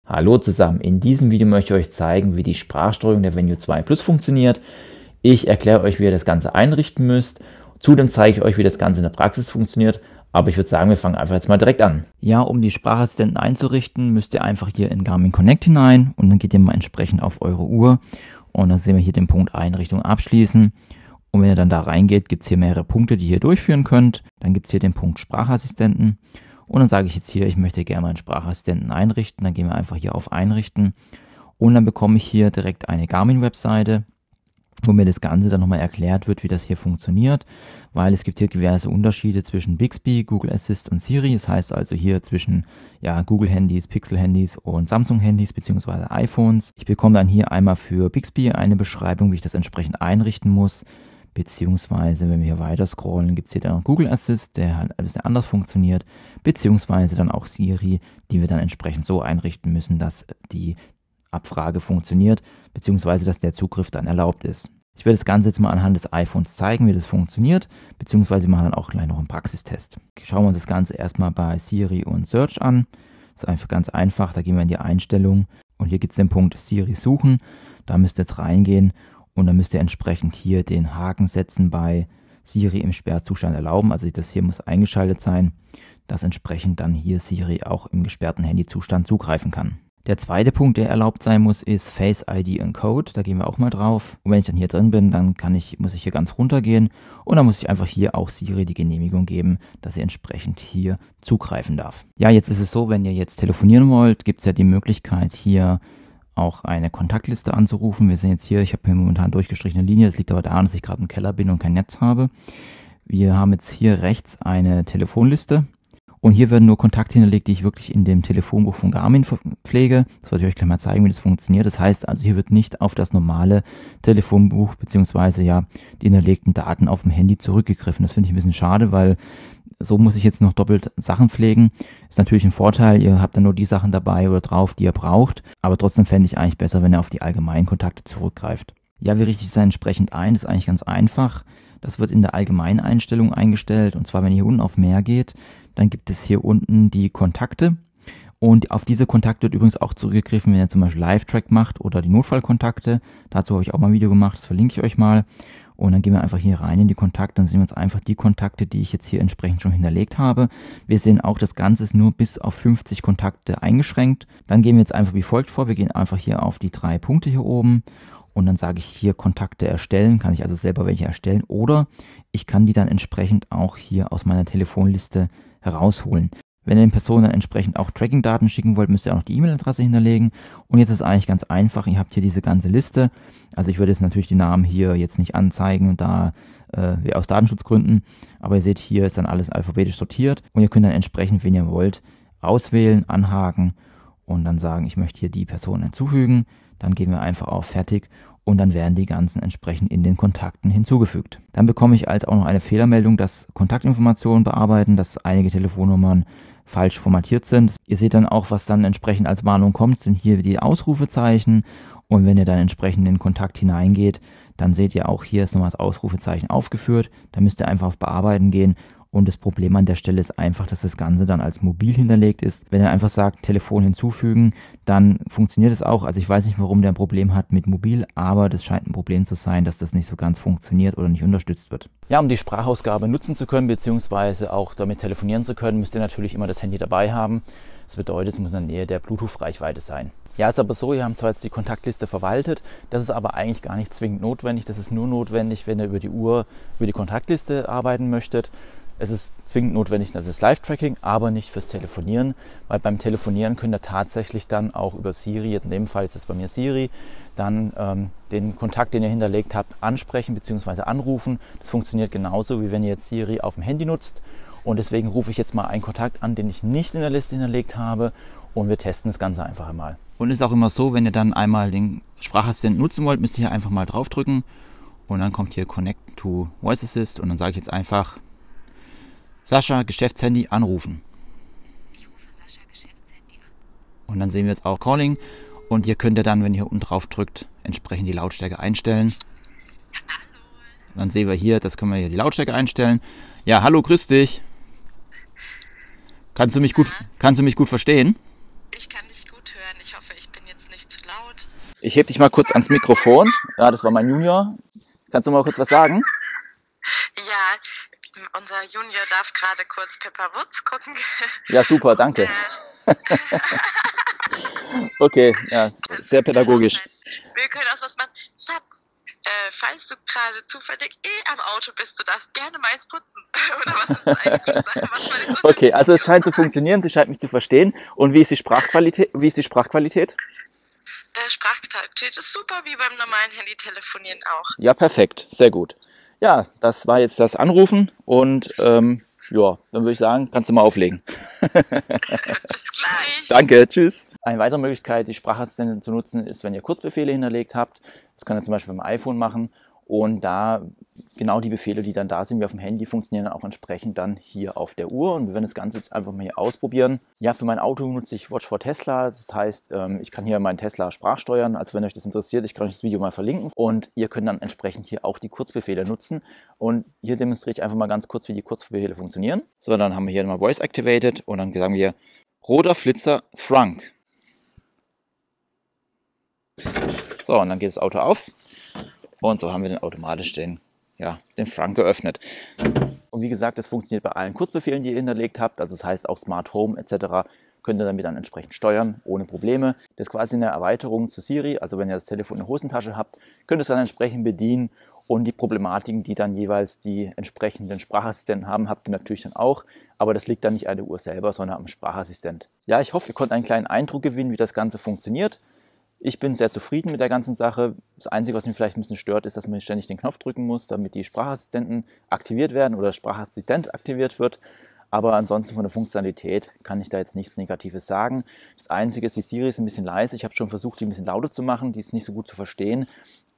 Hallo zusammen, in diesem Video möchte ich euch zeigen, wie die Sprachsteuerung der Venue 2 Plus funktioniert. Ich erkläre euch, wie ihr das Ganze einrichten müsst. Zudem zeige ich euch, wie das Ganze in der Praxis funktioniert. Aber ich würde sagen, wir fangen einfach jetzt mal direkt an. Ja, um die Sprachassistenten einzurichten, müsst ihr einfach hier in Garmin Connect hinein und dann geht ihr mal entsprechend auf eure Uhr. Und dann sehen wir hier den Punkt Einrichtung abschließen. Und wenn ihr dann da reingeht, gibt es hier mehrere Punkte, die ihr durchführen könnt. Dann gibt es hier den Punkt Sprachassistenten. Und dann sage ich jetzt hier, ich möchte gerne mal einen Sprachassistenten einrichten. Dann gehen wir einfach hier auf Einrichten. Und dann bekomme ich hier direkt eine Garmin-Webseite, wo mir das Ganze dann nochmal erklärt wird, wie das hier funktioniert. Weil es gibt hier diverse Unterschiede zwischen Bixby, Google Assist und Siri. Das heißt also hier zwischen Google-Handys, Pixel-Handys und Samsung-Handys bzw. iPhones. Ich bekomme dann hier einmal für Bixby eine Beschreibung, wie ich das entsprechend einrichten muss. Beziehungsweise, wenn wir hier weiter scrollen, gibt es hier dann Google Assist, der halt ein bisschen anders funktioniert, beziehungsweise dann auch Siri, die wir dann entsprechend so einrichten müssen, dass die Abfrage funktioniert, beziehungsweise dass der Zugriff dann erlaubt ist. Ich werde das Ganze jetzt mal anhand des iPhones zeigen, wie das funktioniert, beziehungsweise wir machen dann auch gleich noch einen Praxistest. Schauen wir uns das Ganze erstmal bei Siri und Search an. Das ist einfach ganz einfach, da gehen wir in die Einstellung und hier gibt es den Punkt Siri suchen, da müsst ihr jetzt reingehen. Und dann müsst ihr entsprechend hier den Haken setzen bei Siri im Sperrzustand erlauben. Also das hier muss eingeschaltet sein, dass entsprechend dann hier Siri auch im gesperrten Handyzustand zugreifen kann. Der zweite Punkt, der erlaubt sein muss, ist Face ID and Code. Da gehen wir auch mal drauf. Und wenn ich dann hier drin bin, dann muss ich hier ganz runter gehen. Und dann muss ich einfach hier auch Siri die Genehmigung geben, dass sie entsprechend hier zugreifen darf. Ja, jetzt ist es so, wenn ihr jetzt telefonieren wollt, gibt es ja die Möglichkeit hier auch eine Kontaktliste anzurufen. Wir sehen jetzt hier, ich habe hier momentan durchgestrichene Linie, das liegt aber daran, dass ich gerade im Keller bin und kein Netz habe. Wir haben jetzt hier rechts eine Telefonliste und hier werden nur Kontakte hinterlegt, die ich wirklich in dem Telefonbuch von Garmin pflege. Das wollte ich euch gleich mal zeigen, wie das funktioniert. Das heißt also, hier wird nicht auf das normale Telefonbuch beziehungsweise die hinterlegten Daten auf dem Handy zurückgegriffen. Das finde ich ein bisschen schade, weil so muss ich jetzt noch doppelt Sachen pflegen. Ist natürlich ein Vorteil, ihr habt dann nur die Sachen dabei oder drauf, die ihr braucht. Aber trotzdem fände ich eigentlich besser, wenn ihr auf die allgemeinen Kontakte zurückgreift. Ja, wie richte ich das entsprechend ein? Das ist eigentlich ganz einfach. Das wird in der allgemeinen Einstellung eingestellt. Und zwar, wenn ihr hier unten auf Mehr geht, dann gibt es hier unten die Kontakte. Und auf diese Kontakte wird übrigens auch zurückgegriffen, wenn ihr zum Beispiel Live-Track macht oder die Notfallkontakte. Dazu habe ich auch mal ein Video gemacht, das verlinke ich euch mal. Und dann gehen wir einfach hier rein in die Kontakte, dann sehen wir uns einfach die Kontakte, die ich jetzt hier entsprechend schon hinterlegt habe. Wir sehen auch, das Ganze ist nur bis auf 50 Kontakte eingeschränkt. Dann gehen wir jetzt einfach wie folgt vor. Wir gehen einfach hier auf die 3 Punkte hier oben und dann sage ich hier Kontakte erstellen. Kann ich also selber welche erstellen oder ich kann die dann entsprechend auch hier aus meiner Telefonliste herausholen. Wenn ihr den Personen dann entsprechend auch Tracking-Daten schicken wollt, müsst ihr auch noch die E-Mail-Adresse hinterlegen. Und jetzt ist es eigentlich ganz einfach. Ihr habt hier diese ganze Liste. Also ich würde jetzt natürlich die Namen hier jetzt nicht anzeigen, da aus Datenschutzgründen. Aber ihr seht, hier ist dann alles alphabetisch sortiert. Und ihr könnt dann entsprechend, wen ihr wollt, auswählen, anhaken und dann sagen, ich möchte hier die Person hinzufügen. Dann gehen wir einfach auf Fertig. Und dann werden die ganzen entsprechend in den Kontakten hinzugefügt. Dann bekomme ich als auch noch eine Fehlermeldung, dass Kontaktinformationen bearbeiten, dass einige Telefonnummern falsch formatiert sind. Ihr seht dann auch, was dann entsprechend als Warnung kommt, sind hier die Ausrufezeichen. Und wenn ihr dann entsprechend in den Kontakt hineingeht, dann seht ihr auch, hier ist nochmal das Ausrufezeichen aufgeführt. Da müsst ihr einfach auf Bearbeiten gehen. Und das Problem an der Stelle ist einfach, dass das Ganze dann als mobil hinterlegt ist. Wenn er einfach sagt, Telefon hinzufügen, dann funktioniert es auch. Also ich weiß nicht, warum der ein Problem hat mit mobil, aber das scheint ein Problem zu sein, dass das nicht so ganz funktioniert oder nicht unterstützt wird. Ja, um die Sprachausgabe nutzen zu können, beziehungsweise auch damit telefonieren zu können, müsst ihr natürlich immer das Handy dabei haben. Das bedeutet, es muss in der Nähe der Bluetooth-Reichweite sein. Ja, ist aber so, ihr habt zwar jetzt die Kontaktliste verwaltet, das ist aber eigentlich gar nicht zwingend notwendig. Das ist nur notwendig, wenn ihr über die Uhr, über die Kontaktliste arbeiten möchtet. Es ist zwingend notwendig für das Live-Tracking, aber nicht fürs Telefonieren, weil beim Telefonieren könnt ihr tatsächlich dann auch über Siri, in dem Fall ist es bei mir Siri, dann den Kontakt, den ihr hinterlegt habt, ansprechen bzw. anrufen. Das funktioniert genauso, wie wenn ihr jetzt Siri auf dem Handy nutzt. Und deswegen rufe ich jetzt mal einen Kontakt an, den ich nicht in der Liste hinterlegt habe und wir testen das Ganze einfach einmal. Und es ist auch immer so, wenn ihr dann einmal den Sprachassistenten nutzen wollt, müsst ihr hier einfach mal draufdrücken und dann kommt hier Connect to Voice Assist und dann sage ich jetzt einfach Sascha, Geschäftshandy, anrufen. Ich rufe Sascha, Geschäftshandy an. Und dann sehen wir jetzt auch Calling. Und hier könnt ihr dann, wenn ihr hier unten drauf drückt, entsprechend die Lautstärke einstellen. Ja, hallo. Dann sehen wir hier, das können wir hier die Lautstärke einstellen. Ja, hallo, grüß dich. Kannst du mich gut verstehen? Ich kann dich gut hören. Ich hoffe, ich bin jetzt nicht zu laut. Ich heb dich mal kurz ans Mikrofon. Ja, das war mein Junior. Kannst du mal kurz was sagen? Ja, unser Junior darf gerade kurz Pepper Woods gucken. Ja, super, danke. Okay, ja, sehr pädagogisch. Wir können auch was machen. Schatz, falls du gerade zufällig am Auto bist, du darfst gerne meins putzen. Oder was ist eine gute Sache? Was man nicht so Okay, also es scheint zu funktionieren, sie scheint mich zu verstehen. Und wie ist die Sprachqualität? Sprachqualität ist super, wie beim normalen Handy-Telefonieren auch. Ja, perfekt, sehr gut. Ja, das war jetzt das Anrufen und ja, dann würde ich sagen, kannst du mal auflegen. Bis gleich. Danke, tschüss. Eine weitere Möglichkeit, die Sprachassistentin zu nutzen, ist, wenn ihr Kurzbefehle hinterlegt habt. Das könnt ihr zum Beispiel beim iPhone machen. Und da genau die Befehle, die dann da sind, wie auf dem Handy, funktionieren dann auch entsprechend dann hier auf der Uhr. Und wir werden das Ganze jetzt einfach mal hier ausprobieren. Ja, für mein Auto nutze ich Watch for Tesla. Das heißt, ich kann hier meinen Tesla sprachsteuern. Also wenn euch das interessiert, ich kann euch das Video mal verlinken. Und ihr könnt dann entsprechend hier auch die Kurzbefehle nutzen. Und hier demonstriere ich einfach mal ganz kurz, wie die Kurzbefehle funktionieren. So, dann haben wir hier nochmal Voice Activated und dann sagen wir roter Flitzer Frank. So, und dann geht das Auto auf. Und so haben wir dann automatisch den Frank geöffnet. Und wie gesagt, das funktioniert bei allen Kurzbefehlen, die ihr hinterlegt habt. Also das heißt auch Smart Home etc. könnt ihr damit dann entsprechend steuern, ohne Probleme. Das ist quasi eine Erweiterung zu Siri. Also wenn ihr das Telefon in der Hosentasche habt, könnt ihr es dann entsprechend bedienen. Und die Problematiken, die dann jeweils die entsprechenden Sprachassistenten haben, habt ihr natürlich dann auch. Aber das liegt dann nicht an der Uhr selber, sondern am Sprachassistent. Ja, ich hoffe, ihr konntet einen kleinen Eindruck gewinnen, wie das Ganze funktioniert. Ich bin sehr zufrieden mit der ganzen Sache. Das Einzige, was mich vielleicht ein bisschen stört, ist, dass man ständig den Knopf drücken muss, damit die Sprachassistenten aktiviert werden oder der Sprachassistent aktiviert wird. Aber ansonsten von der Funktionalität kann ich da jetzt nichts Negatives sagen. Das Einzige ist, die Siri ist ein bisschen leise. Ich habe schon versucht, die ein bisschen lauter zu machen. Die ist nicht so gut zu verstehen.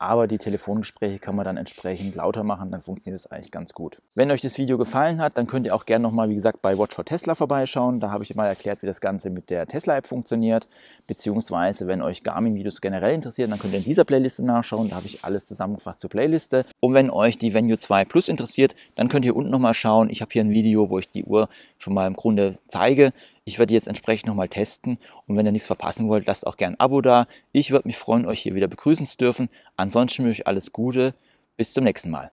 Aber die Telefongespräche kann man dann entsprechend lauter machen. Dann funktioniert das eigentlich ganz gut. Wenn euch das Video gefallen hat, dann könnt ihr auch gerne nochmal, wie gesagt, bei Watch for Tesla vorbeischauen. Da habe ich mal erklärt, wie das Ganze mit der Tesla-App funktioniert. Beziehungsweise, wenn euch Garmin-Videos generell interessieren, dann könnt ihr in dieser Playliste nachschauen. Da habe ich alles zusammengefasst zur Playliste. Und wenn euch die Venue 2 Plus interessiert, dann könnt ihr unten nochmal schauen. Ich habe hier ein Video, wo ich die Uhr schon mal im Grunde zeige. Ich werde die jetzt entsprechend nochmal testen und wenn ihr nichts verpassen wollt, lasst auch gerne ein Abo da. Ich würde mich freuen, euch hier wieder begrüßen zu dürfen. Ansonsten wünsche ich euch alles Gute. Bis zum nächsten Mal.